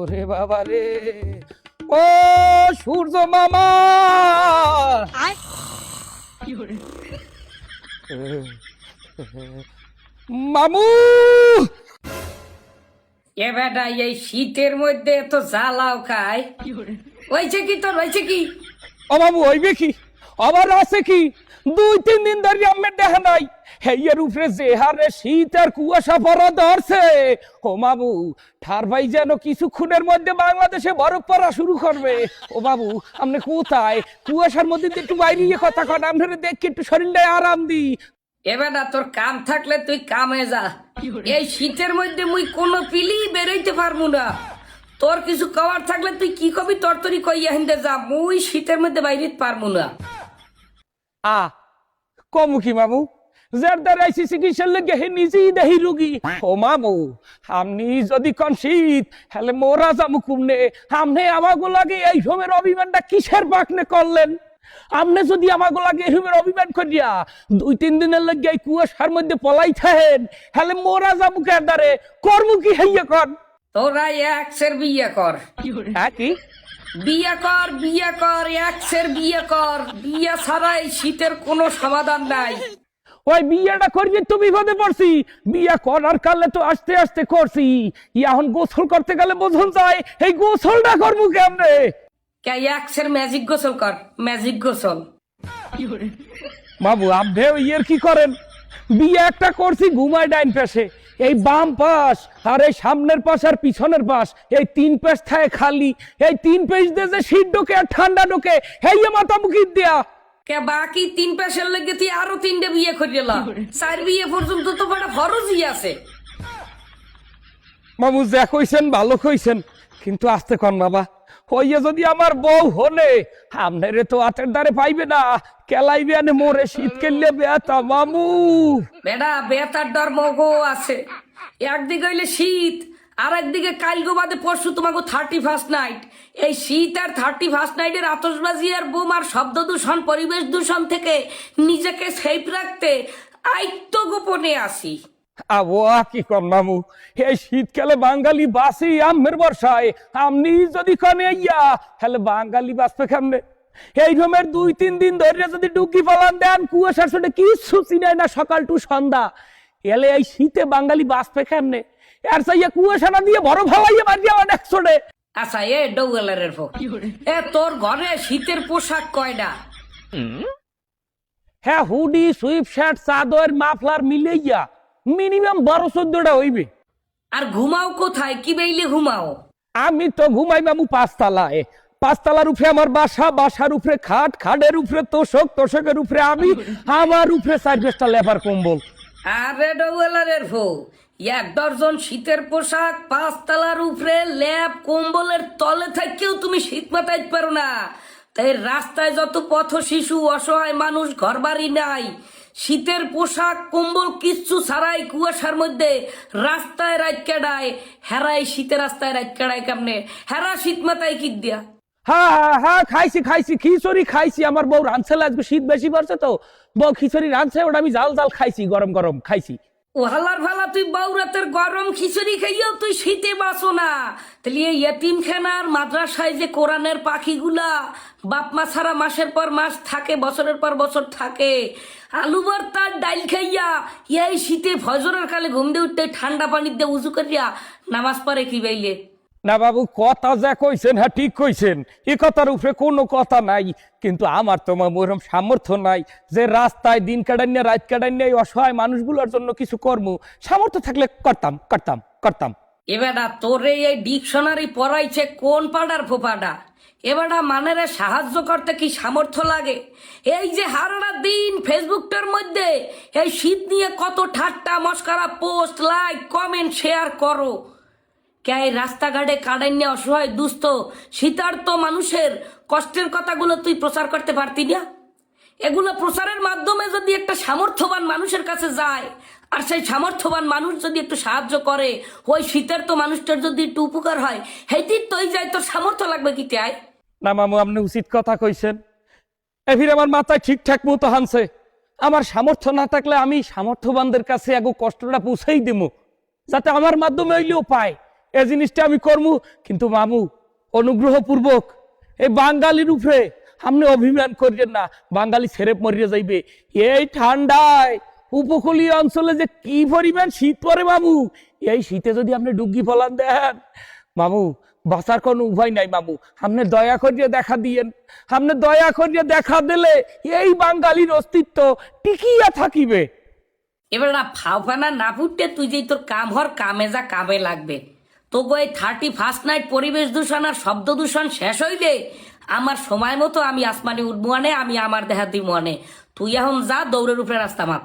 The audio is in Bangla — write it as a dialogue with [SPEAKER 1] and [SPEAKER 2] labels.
[SPEAKER 1] ওরে বাবা রে, ও সূর্য মামা, মামু।
[SPEAKER 2] এ বেটা এই শীতের মধ্যে তো জ্বালাও খায়। হয়েছে কি তোর, হয়েছে কি?
[SPEAKER 1] ও মামু হইবে কি, আবার আছে কি? 2-3 দিন ধরে আমার দেখা নাই, হেয়ার উপরে যে হারে শীত আর কুয়াশা পড়া ধরছে। ও মামু, ঠার ভাই যেন কিছুক্ষণের মধ্যে বাংলাদেশে বরফ পড়া শুরু করবে। ও বাবু, আপনি কোথায়? কুয়াশার মধ্যে দিয়ে একটু বাইরে গিয়ে কথা কন, আপনারা দেখি একটু শরীরটায় আরাম দি।
[SPEAKER 2] এ বেটা তোর কাম থাকলে তুই কামে যা। এই শীতের মধ্যে মুই কোনো পিলি বেরোইতে পারবো না। তোর কিছু কভার থাকলে তুই কি কবি তরতরি কইয়া হিন্দে যা, মুই শীতের মধ্যে বাইরে পারবো না।
[SPEAKER 1] কমু কি মামু, যার দ্বারা চিকিৎসার লেগে হে নিজেই দেহি রোগী। ও মামু, আপনি যদি কন শীত, হলে মোরা যাবো কুমনে। আপনি আমাগো লাগে এই সময়ের অভিমানটা কিসের বাকনে করলেন? আপনি যদি আমাগো লাগে এই সময়ের অভিমান করিয়া 2-3 দিনের লেগে এই কুয়াশার মধ্যে পলাই থাকেন, হলে মোরা যাবো কে দ্বারে কর্ম কি হইয়া কন?
[SPEAKER 2] তোরা একসের বিয়ে কর।
[SPEAKER 1] হ্যাঁ কি?
[SPEAKER 2] বিয়ে কর, বিয়ে কর, একসের বিয়ে কর। বিয়ে ছাড়াই শীতের কোনো সমাধান নাই।
[SPEAKER 1] ওই বিয়েটা করবি তো বিপদে পড়ছি। বিয়ে করার কালে তো আস্তে আস্তে করছি, এখন গোসল করতে গেলে বোঝন যায় এই গোসলটা করবো কেমনে?
[SPEAKER 2] কে একসের ম্যাজিক গোসল কর, ম্যাজিক গোসল।
[SPEAKER 1] বাবু আপনি ইয়ের কি করেন? বিয়ে একটা করছি ঘুমায় ডাইন পাশে, এই বাম পাশ আর এই সামনের পাশ আর পিছনের পাশ, এই 3 পাশ থাকে খালি। এই 3 পাশ দিয়ে যে শীত ঢোকে আর ঠান্ডা ঢোকে, হেই মাথা মুখি দেয়া।
[SPEAKER 2] কে বাকি 3 পেশের লেগে তুই আরো 3টে বিয়ে করিলা। 4 বিয়ে পর্যন্ত তো বড় ফরজই আছে।
[SPEAKER 1] বাবু যা কইছেন ভালো কইছেন, কিন্তু আস্তে কন বাবা। হইয়া যদি আমার বউ হলে, আপনারে তো হাতের দ্বারে পাইবে না, কেলাইবে আনে মোরে শীত কেললে বেতা মামু।
[SPEAKER 2] বেটা বেতার ডর মগো আছে। একদিকে হইলে শীত, আর একদিকে কালগো বাদে পরশু তোমাকে 31st নাইট। এই শীত আর 31st নাইটের আতশবাজি আর বোম আর শব্দ দূষণ, পরিবেশ দূষণ থেকে নিজেকে সেফ রাখতে আইত্য গোপনে আসি।
[SPEAKER 1] কি কন মামু, এই শীতকালে বাঙালি বাসি আমের বর্ষায়, আপনি যদি কনে ইয়া তাহলে বাঙালি বাঁচবে কেমনে? এই রকমের 2-3 দিন ধরে যদি ডুকি পালান দেন, কুয়াশার সাথে কিছু চিনায় না সকাল টু সন্ধ্যা, এলে এই শীতে বাঙালি বাঁচবে কেমনে? আর চাইয়া কুয়াশা না দিয়ে বড় ভাবাইয়া মারি আমার একশোটে।
[SPEAKER 2] আচ্ছা এ ডৌগেলারের ফো, এ তোর ঘরে শীতের পোশাক কয়টা?
[SPEAKER 1] হ্যাঁ, হুডি, সুইপ শার্ট, চাদর, মাফলার মিলাইয়া মিনিমাম 12-14টা হইবে।
[SPEAKER 2] আর ঘুমাও কোথায়, কি বেইলে ঘুমাও?
[SPEAKER 1] আমি তো ঘুমাই মামু 5 তলায়। 5 তলার উপরে আমার বাসা, বাসার উপরে খাট, খাটের উপরে তোষক, তোষকের উপরে আমি, আমার উপরে 4-5টা লেবার কম্বল।
[SPEAKER 2] আরে ডৌগেলারের ফো, 1 ডজন শীতের পোশাক, 5 তলার উপরে ল্যাব কম্বলের তলে থাকেও তুমি শীত মাতাইতে পারো না। তাই রাস্তায় যত পথ শিশু, অসহায় মানুষ, ঘরবাড়ি নাই, শীতের পোশাক কম্বল কিচ্ছু ছাড়াই কুয়াশার মধ্যে রাস্তায় রাত কাটায়। হেরাই শীতের রাস্তায় রাত কাটায় কেমনে? হেরা শীত মাথায় কি দিয়া?
[SPEAKER 1] হ্যাঁ খাইছি খিচুড়ি খাইছি। আমার বউ রাঁধছে, আজকে শীত বেশি পড়ছে তো বউ খিচুড়ি রাঁধছে, ওটা আমি জাল জাল খাইছি, গরম গরম খাইছি।
[SPEAKER 2] ও হালার ভালা, তুই বউরাতের গরম খিচুড়ি খাইয়াও তুই শীতে বাঁচো না। তাহলে এই এতিমখানার মাদ্রাসায় যে কোরআনের পাখিগুলা বাপ মা ছাড়া মাসের পর মাস থাকে, বছরের পর বছর থাকে, আলু ভর্তার ডাইল খাইয়া এই শীতে ফজরের কালে ঘুম দিয়ে উঠতে ঠান্ডা পানির দিয়ে উজু করিয়া নামাজ পড়ে কি বাইলে?
[SPEAKER 1] না বাবু, কথা যা কইছেন হ্যাঁ ঠিক কইছেন, এ কথার উপরে কোনো কথা নাই। কিন্তু আমার তো ওরকম সামর্থ্য নাই যে রাস্তায় দিন কাটাইনে রাত কাটাইনে এই অসহায় মানুষগুলোর জন্য কিছু কর্ম। সামর্থ্য থাকলে করতাম।
[SPEAKER 2] এবারা তোরে এই ডিকশনারি পড়াইছে কোন পাড়ার ফোপাটা? এবারা মানেরে সাহায্য করতে কি সামর্থ্য লাগে? এই যে হারাটা দিন ফেসবুকটার মধ্যে এই শীত নিয়ে কত ঠাট্টা মস্করা, পোস্ট, লাইক, কমেন্ট, শেয়ার করো। কে রাস্তাঘাটে কাটাইনে অসহায় দুস্থ শীতার্ত মানুষের কষ্টের কথাগুলো তুই প্রচার করতে পারতি না? এগুলো প্রচারের মাধ্যমে যদি একটা সামর্থ্যবান মানুষের কাছে যায়, আর সেই সামর্থ্যবান মানুষ যদি একটু সাহায্য করে, ওই শীতের তো মানুষটার যদি একটু উপকার হয়, হেতির তো যায়, তোর সামর্থ্য লাগবে কি তাই?
[SPEAKER 1] না মামু, আপনি উচিত কথা কইছেন। এফির আমার মাথায় ঠিকঠাক মতো হানছে। আমার সামর্থ্য না থাকলে আমি সামর্থ্যবানদের কাছে এগো কষ্টটা পৌঁছেই দেবো, যাতে আমার মাধ্যমে হইলেও পায়। এই জিনিসটা আমি করমু, কিন্তু মামু অনুগ্রহপূর্বক এই বাঙালির উপরে আপনি অভিমান করবেন না, বাঙালি ছেড়ে মরিয়ে যাইবে। এই ঠান্ডায় উপকূলীয় অঞ্চলে যে কি পরিমাণ শীত পড়ে মামু, এই শীতে যদি আপনি ডুগি ফলান দেন মামু, বাঁচার কোনো উপায় নাই মামু। আপনি দয়া করিয়ে দেখা দিয়েন, আপনি দয়া করিয়ে দেখা দিলে এই বাঙালির অস্তিত্ব টিকিয়া থাকিবে।
[SPEAKER 2] এবার না ফাওফানা না ফুটতে তুই যেই তোর কাম হর কামে যা কামে লাগবে। তোকে এই 31st নাইট পরিবেশ দূষণ আর শব্দ দূষণ শেষ হইলে আমার সময় মতো আমি আসমানে উঠবো আনে, আমি আমার দেহা দিব আনে। তুই এখন যা, দৌড়ের উপরে রাস্তা মাপ।